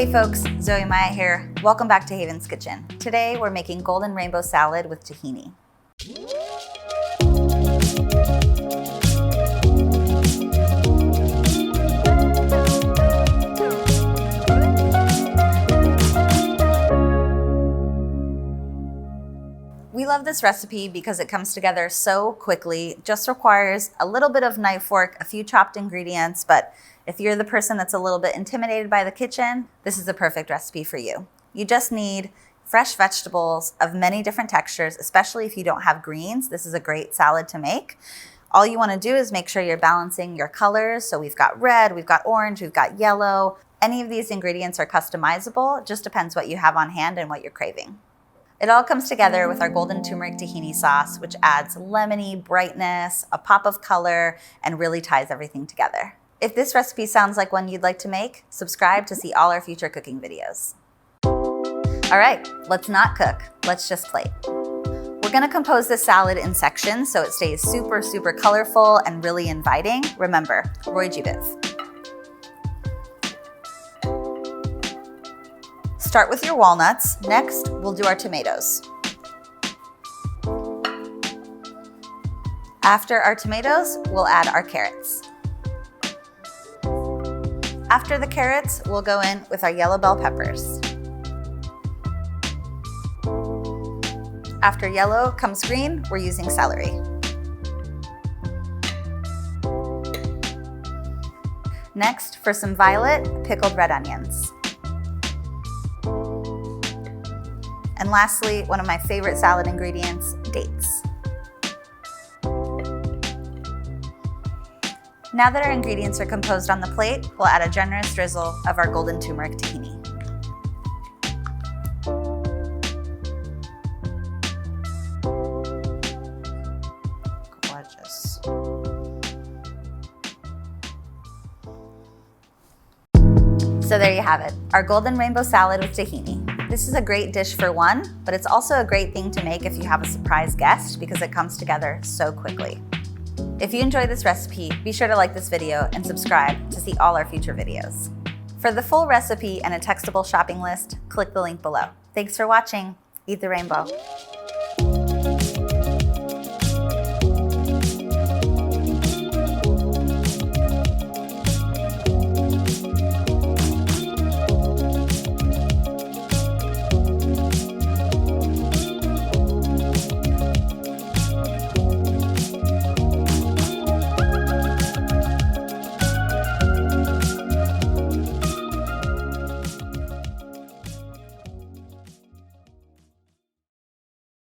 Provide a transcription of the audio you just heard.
Hey folks, Zoe Myatt here. Welcome back to Haven's Kitchen. Today we're making golden rainbow salad with tahini. We love this recipe because it comes together so quickly. It just requires a little bit of knife work, a few chopped ingredients, but if you're the person that's a little bit intimidated by the kitchen, this is the perfect recipe for you. You just need fresh vegetables of many different textures, especially if you don't have greens. This is a great salad to make. All you want to do is make sure you're balancing your colors. So we've got red, we've got orange, we've got yellow. Any of these ingredients are customizable. It just depends what you have on hand and what you're craving. It all comes together with our golden turmeric tahini sauce, which adds lemony brightness, a pop of color, and really ties everything together. If this recipe sounds like one you'd like to make, subscribe to see all our future cooking videos. All right, let's not cook, let's just plate. We're gonna compose this salad in sections so it stays super colorful and really inviting. Remember, Roy G. Biv. Start with your walnuts. Next, we'll do our tomatoes. After our tomatoes, we'll add our carrots. After the carrots, we'll go in with our yellow bell peppers. After yellow comes green, we're using celery. Next, for some violet, pickled red onions. And lastly, one of my favorite salad ingredients, dates. Now that our ingredients are composed on the plate, we'll add a generous drizzle of our golden turmeric tahini. Gorgeous. So there you have it, our golden rainbow salad with tahini. This is a great dish for one, but it's also a great thing to make if you have a surprise guest because it comes together so quickly. If you enjoyed this recipe, be sure to like this video and subscribe to see all our future videos. For the full recipe and a textable shopping list, click the link below. Thanks for watching. Eat the rainbow.